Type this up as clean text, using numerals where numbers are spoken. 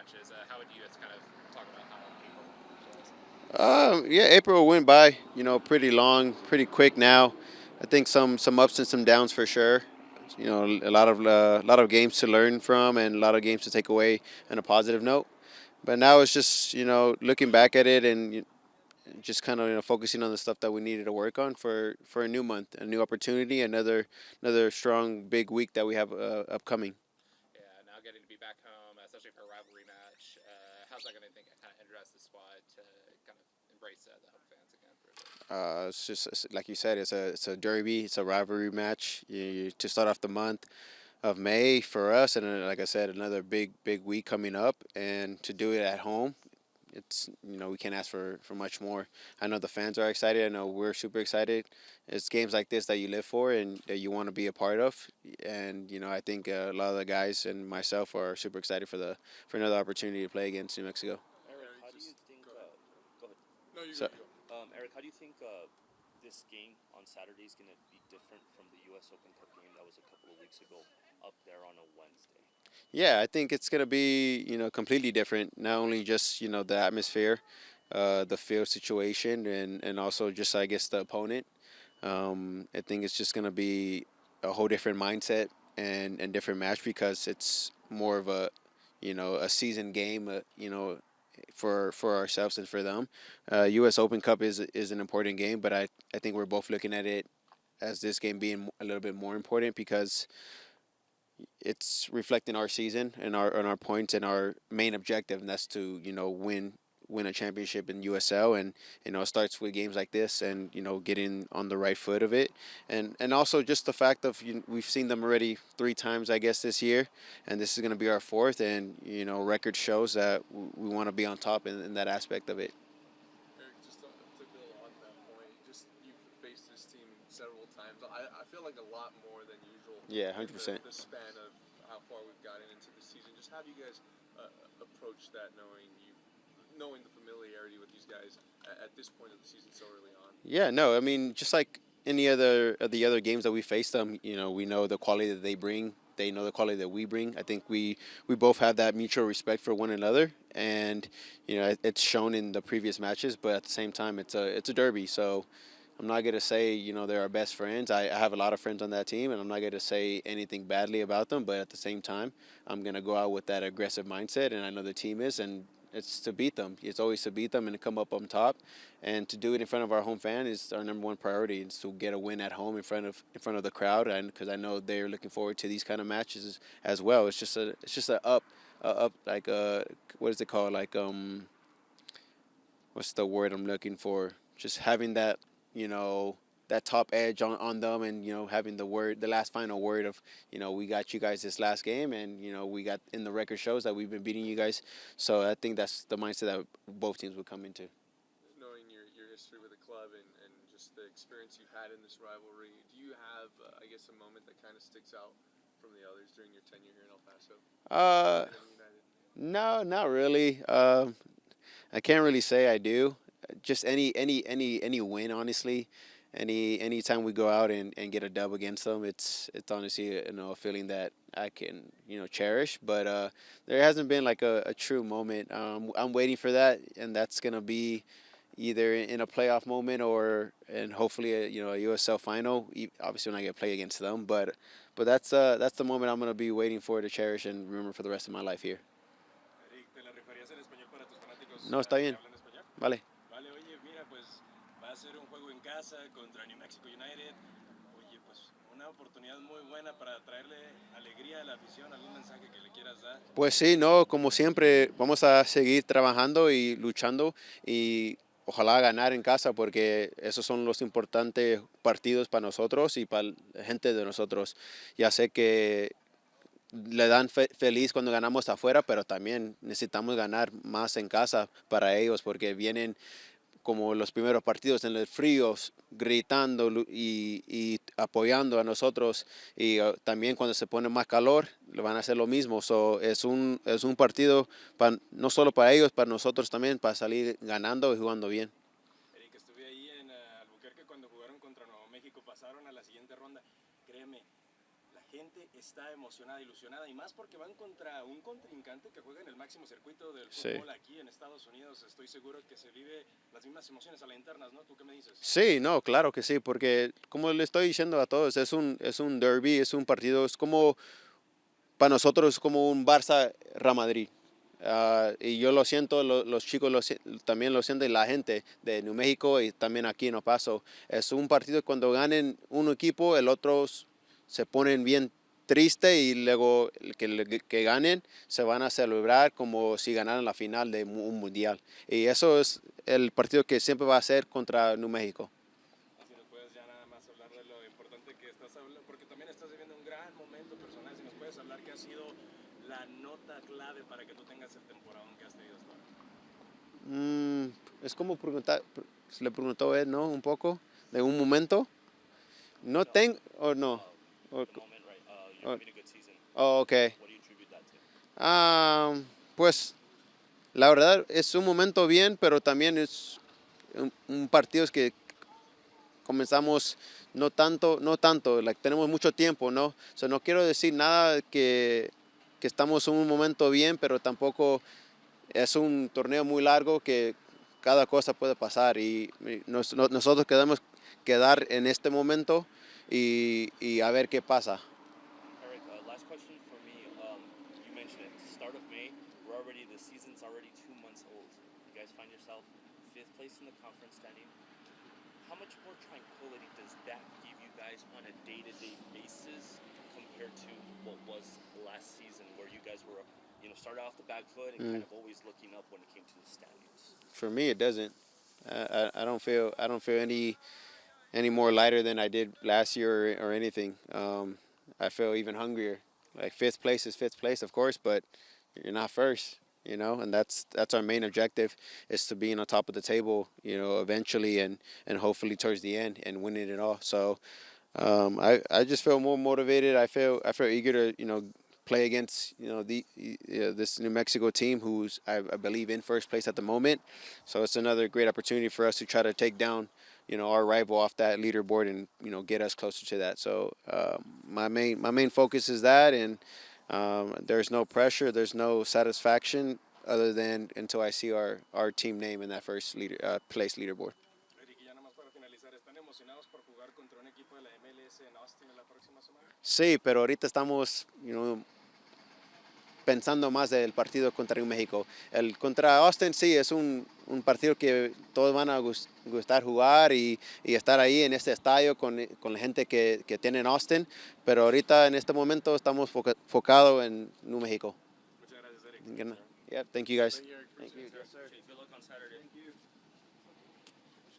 matches. How would you guys kind of talk about how April was? Yeah, April went by, pretty long, pretty quick now. I think some ups and some downs for sure. A lot of games to learn from and a lot of games to take away on a positive note. But now it's just looking back at it and just kind of focusing on the stuff that we needed to work on for a new month, a new opportunity, another strong big week that we have upcoming. Yeah, now getting to be back home, especially for a rivalry match. How's that going to kind of interest the squad to kind of embrace the home fans again for a bit? Like you said, it's a derby, it's a rivalry match to start off the month of May for us, and like I said, another big week coming up, and to do it at home, it's we can't ask for much more. I know the fans are excited. I know we're super excited. It's games like this that you live for and that you want to be a part of, and I think a lot of the guys and myself are super excited for another opportunity to play against New Mexico. Eric, how do you think? Go ahead. No, you So, go. Eric, how do you think this game on Saturday is going to be different from the U.S. Open Cup game that was a couple of weeks ago up there on a Wednesday? yeah, I think it's gonna be completely different. Not only just the atmosphere, the field situation, and also just I guess the opponent. I think it's just gonna be a whole different mindset and different match because it's more of a season game. For ourselves and for them. U.S. Open Cup is an important game, but I think we're both looking at it as this game being a little bit more important because it's reflecting our season and our points and our main objective, and that's to win a championship in USL, and it starts with games like this, and getting on the right foot of it, and also just the fact of we've seen them already 3 times I guess this year, and this is going to be our fourth, and record shows that we want to be on top in that aspect of it. Eric, just to build on that point, just you've faced this team several times. I feel like a lot more than usual. Yeah, In 100%. the span of how far we've gotten into the season. Just how do you guys approach that, knowing the familiarity with these guys at this point of the season so early on? Yeah, no, I mean, just like any other of the other games that we face them, we know the quality that they bring. They know the quality that we bring. I think we both have that mutual respect for one another, and it's shown in the previous matches. But at the same time, it's a derby, so I'm not gonna say they're our best friends. I have a lot of friends on that team, and I'm not gonna say anything badly about them. But at the same time, I'm gonna go out with that aggressive mindset, and I know the team is, and it's to beat them. It's always to beat them and to come up on top, and to do it in front of our home fan is our number one priority. Is to get a win at home in front of the crowd, and because I know they're looking forward to these kind of matches as well. It's just a up like what is it called, like what's the word I'm looking for? Just having you know that top edge on them, and having the last final word of we got you guys this last game, and we got in the record shows that we've been beating you guys. So I think that's the mindset that both teams would come into. Knowing your history with the club and just the experience you've had in this rivalry, do you have, I guess, a moment that kind of sticks out from the others during your tenure here in El Paso? uh And in United? no, not really. I can't really say I do. Just any win, honestly. Anytime we go out and get a dub against them, it's honestly a feeling that I can cherish. But there hasn't been like a true moment. I'm waiting for that, and that's gonna be either in a playoff moment or and hopefully a USL final. Obviously, when I get play against them, but that's the moment I'm gonna be waiting for to cherish and remember for the rest of my life here. Eric, ¿te la referías en español para tus fanáticos No, está que bien. hablan español? Vale. Vale, oye, mira, pues va a ser un juego en casa contra New Mexico United. Oye, pues una oportunidad muy buena para traerle alegría a la afición, algún mensaje que le quieras dar. Pues sí, no, como siempre, vamos a seguir trabajando y luchando y ojalá ganar en casa porque esos son los importantes partidos para nosotros y para la gente de nosotros. Ya sé que le dan feliz cuando ganamos afuera, pero también necesitamos ganar más en casa para ellos porque vienen como los primeros partidos en el frío, gritando y apoyando a nosotros. Y también cuando se pone más calor, le van a hacer lo mismo. Es un partido no solo para ellos, para nosotros también, para salir ganando y jugando bien. Eric, estuve ahí en Albuquerque cuando jugaron contra Nuevo México, pasaron a la siguiente ronda. Créeme, La gente está emocionada, ilusionada y más porque van contra un contrincante que juega en el máximo circuito del Sí. fútbol aquí en Estados Unidos. Estoy seguro que se vive las mismas emociones a las internas, ¿no? ¿Tú qué me dices? Sí, no, claro que sí, porque como le estoy diciendo a todos, es un derby, es un partido, es como, para nosotros es como un Barça-Real Madrid. Y yo lo siento, los chicos también lo sienten, la gente de New México y también aquí en El Paso. Es un partido cuando ganen un equipo, el otro se ponen bien triste y luego que ganen se van a celebrar como si ganaran la final de un mundial. Y eso es el partido que siempre va a ser contra New México. Si nos puedes ya nada más hablar de lo importante que estás hablando, porque también estás viviendo un gran momento personal. Si nos puedes hablar qué ha sido la nota clave para que tú tengas el temporadón que has tenido hasta ahora. Es como preguntar, se le preguntó a él, ¿no? Un poco de un momento. No tengo, o no. O- The moment, right? You're Oh, having a good season. okay. What do you attribute that to? Pues la verdad es un momento bien, pero también es un partido que comenzamos no tanto, tenemos mucho tiempo, ¿no? So, no quiero decir nada que estamos en un momento bien, pero tampoco es un torneo muy largo que cada cosa puede pasar y nosotros queremos quedar en este momento y a ver qué pasa. Eric, last question for me. You mentioned it, start of May. The season's already 2 months old. You guys find yourself 5th place in the conference standing. How much more tranquility does that give you guys on a day-to-day basis compared to what was last season, where you guys were, started off the back foot and kind of always looking up when it came to the standings? For me, it doesn't. I don't feel any more lighter than I did last year or anything. I feel even hungrier. Like fifth place is fifth place, of course, but you're not first, and that's our main objective is to be on the top of the table, eventually and hopefully towards the end and winning it all. So I just feel more motivated. I feel eager to play against this New Mexico team who's I believe in first place at the moment. So it's another great opportunity for us to try to take down our rival off that leaderboard and get us closer to that. So my main focus is that, and there's no pressure, there's no satisfaction other than until I see our team name in that first place leaderboard. Eric, y ya nada más para finalizar, ¿están emocionados por jugar contra un equipo de la MLS en Austin en la próxima semana? Sí, pero ahorita estamos pensando más del partido contra New México. El contra Austin sí es un partido que todos van a gustar jugar y estar ahí en este estadio con la gente que tiene en Austin, pero ahorita en este momento estamos focados en New México. Muchas gracias, Eric. Yeah, thank you guys. Thank you, Eric. Thank you. Appreciate it, sir. Good luck on Saturday. Thank you.